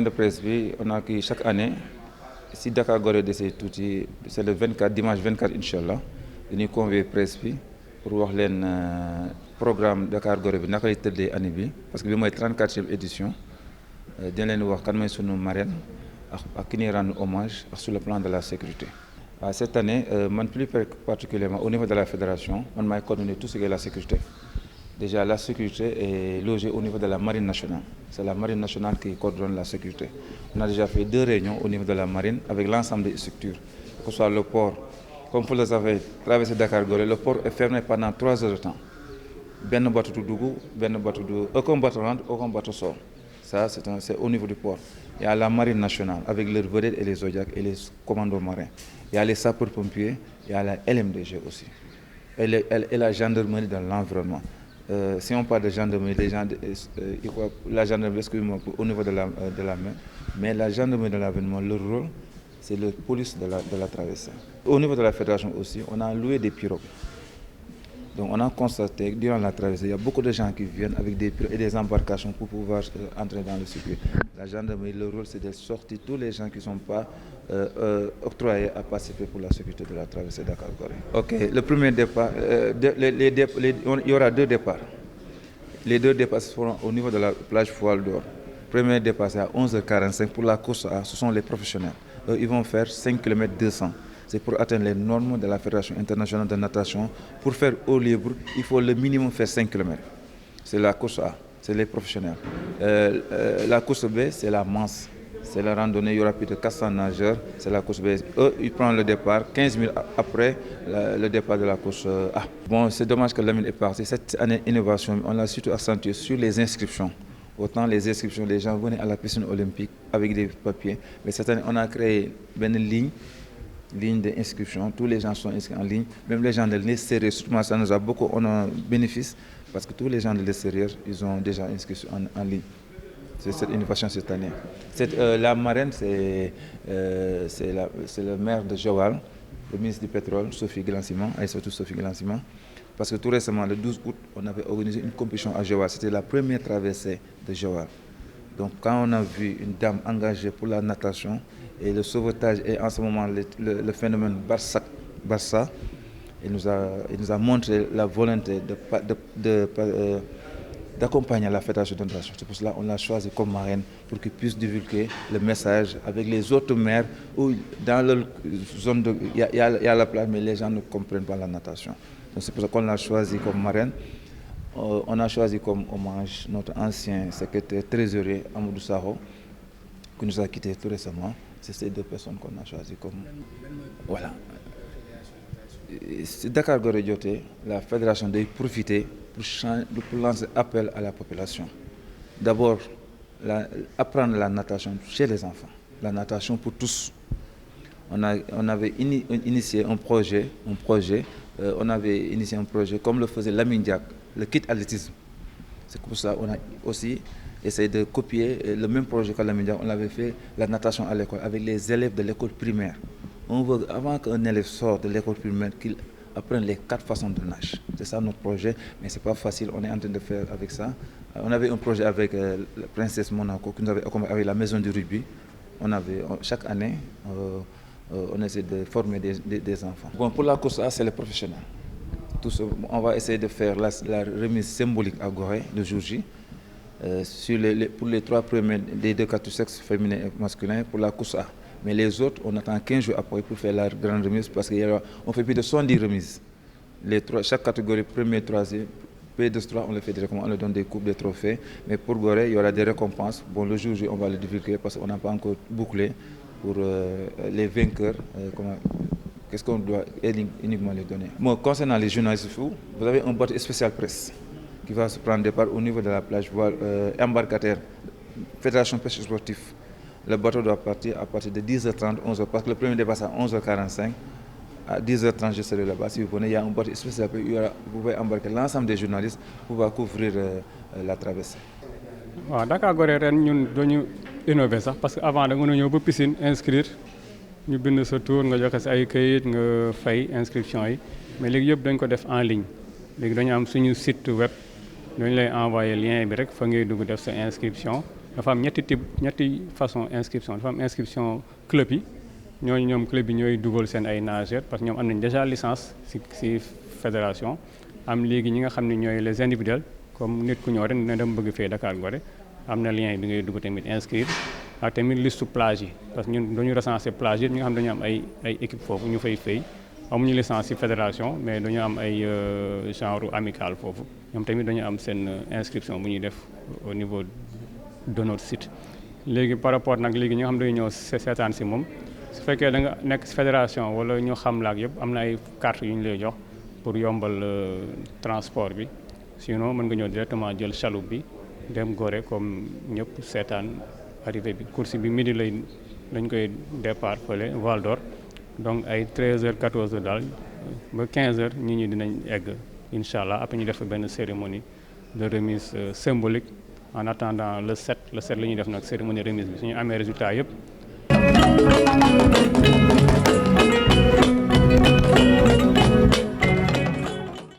point de presse on a qui chaque année si Dakar Gorée desee tuuti c'est le 24 dimanche 24 inchallah dañuy convier presse bi pour wax leen programme Dakar Gorée bi naka lay tëddee année bi parce que bi mooy 34e édition dina leen wax kan mooy sunu marraine ak ki ñuy rendre hommage sur le plan de la sécurité. Cette année man plus particulièrement au niveau de la fédération man maay coordonner tout ce qui est la sécurité. Déjà, la sécurité est logée au niveau de la marine nationale. C'est la marine nationale qui coordonne la sécurité. On a déjà fait 2 réunions au niveau de la marine avec l'ensemble des structures, que ce soit le port. Comme vous le savez, traverser Dakar Gorée, le port est fermé pendant 3 heures de temps. Ben bateau du Dougou, aucun bateau rentre, aucun bateau sort. Ça, c'est au niveau du port. Il y a la marine nationale avec leurs vedettes et les Zodiacs et les commandos marins. Il y a les sapeurs-pompiers, il y a la LMDG aussi. Et la gendarmerie dans l'environnement. Si on parle de gendarmerie, la gendarmerie, excusez-moi, au niveau de la mer, mais la gendarmerie de l'avènement, leur rôle, c'est la police de la traversée. Au niveau de la fédération aussi, on a loué des pirogues. Donc on a constaté que durant la traversée, il y a beaucoup de gens qui viennent avec des pirogues et des embarcations pour pouvoir entrer dans le circuit. La gendarmerie, leur rôle, c'est de sortir tous les gens qui ne sont pas octroyés à participer pour la sécurité de la traversée Dakar Gorée. Ok, le premier départ, il y aura 2 départs. Les 2 départs seront au niveau de la plage Foile d'Or. Le premier départ, c'est à 11h45 pour la course A, ce sont les professionnels. Ils vont faire 5 km 200. C'est pour atteindre les normes de la Fédération internationale de natation. Pour faire eau libre, il faut le minimum faire 5 km. C'est la course A, c'est les professionnels. La course B, c'est la manche. C'est la randonnée, il y aura plus de 400 nageurs, c'est la course B. Eux, ils prennent le départ 15 minutes après le départ de la course A. Bon, c'est dommage que Lamine est parti. Cette année, innovation, on l'a surtout accentué sur les inscriptions. Autant les inscriptions, les gens venaient à la piscine olympique avec des papiers. Mais cette année, on a créé une ligne d'inscription. Tous les gens sont inscrits en ligne. Même les gens de l'extérieur, surtout ça nous a beaucoup bénéfice parce que tous les gens de l'extérieur, ils ont déjà inscrit en ligne. C'est cette innovation cette année. La marraine, c'est le maire de Joal, le ministre du pétrole, Sophie Glansimon, et surtout Sophie Glansimon. Parce que tout récemment, le 12 août, on avait organisé une compétition à Joal. C'était la première traversée de Joal. Donc quand on a vu une dame engagée pour la natation et le sauvetage et en ce moment le phénomène Barça, il nous a montré la volonté d'accompagner la fédération de natation. C'est pour cela qu'on l'a choisi comme marraine pour qu'il puisse divulguer le message avec les autres maires où dans leur zone il y a la plage mais les gens ne comprennent pas la natation. Donc c'est pour ça qu'on l'a choisi comme marraine. On a choisi comme hommage notre ancien secrétaire trésorier Amadou Sakho qui nous a quittés tout récemment. C'est ces 2 personnes qu'on a choisi comme... Voilà. Dakar Gorée jotee, la fédération doit profiter pour lancer appel à la population. D'abord, apprendre la natation chez les enfants, la natation pour tous. On avait initié un projet comme le faisait Lamine Diack, le kit athlétisme. C'est pour ça qu'on a aussi essayé de copier le même projet que Lamine Diack. On avait fait la natation à l'école avec les élèves de l'école primaire. On veut, avant qu'un élève sorte de l'école primaire, qu'il apprenne les 4 façons de nage. C'est ça notre projet, mais ce n'est pas facile. On est en train de faire avec ça. On avait un projet avec la princesse Monaco, qui nous avait accompagné avec la maison du rugby. Chaque année, on essaie de former des enfants. Bon, pour la course A, c'est les professionnels. On va essayer de faire la remise symbolique à Gorée le jour J. Pour les 3 premiers des 2 catégories sexes féminin et masculin pour la course A. Mais les autres, on attend 15 jours après pour faire la grande remise parce qu'on fait plus de 70 remises. Chaque catégorie, premier, troisième, P2-3, on le fait directement, on leur donne des coupes, des trophées. Mais pour Gorée, il y aura des récompenses. Bon, le jour J, on va le divulguer parce qu'on n'a pas encore bouclé pour les vainqueurs. Qu'est-ce qu'on doit uniquement les donner? Bon, concernant les journalistes, vous avez un bateau spécial presse qui va se prendre départ au niveau de la plage embarcadère, Fédération pêche sportive. Le bateau doit partir à partir de 10h30, 11h, parce que le premier départ c'est à 11h45. À 10h30, je serai là-bas. Si vous venez, il y a un bateau spécial. Vous pouvez embarquer l'ensemble des journalistes pour pouvoir couvrir la traversée. Dakar Gorée ren ñun dañu innover sax parce que avant da nga ñëw ba piscine inscrire ñu bind sa tour nga joxe ay kayit nga fay inscription yi mais léegi yëpp dañ ko def en ligne léegi dañu am suñu site web dañu lay envoyer lien bi rek fa ngay dugg def sa inscription dafa am ñetti façon inscription dafa am inscription club yi ñoom club yi ñooy dugal seen ay nageurs parce que ñoom am nañ déjà licence ci fédération am léegi ñi nga xam ne ñooy les individuels comme nit ku ñëw rek ne dama bëgg fee Dakar Gorée am na lien bi ngay dugg tamit inscrire ak tamit liste plage yi parce que ñun dañu recenser plage yi ñi nga xam dañu am ay équipe foofu ñu fay fay amuñu licence ci fédération mais dañu am ay genre amical foofu ñoom tamit dañu am seen inscription bu ñuy def au niveau de notre site. léegi par rapport nag léegi ñi nga xam dañu ñëw seetaan ci moom su fekkee da nga nekk ci fédération wala ñu xam la ak yëpp am na ay carte yu ñu lay jox pour yombal transport bi sinon mën nga ñëw directement jël chaloupe bi dem Gorée comme ñëpp seetaan arrivé bi course bi midi lañ koy départ fële Val d'Or donc ay 13h 14h daal ba 15h ñi dinañ egg incha allah après ñu def benn cérémonie de remise symbolique en attendant le 7 la ñuy def nag cérémonie remise bi suñu amee résultat yëpp.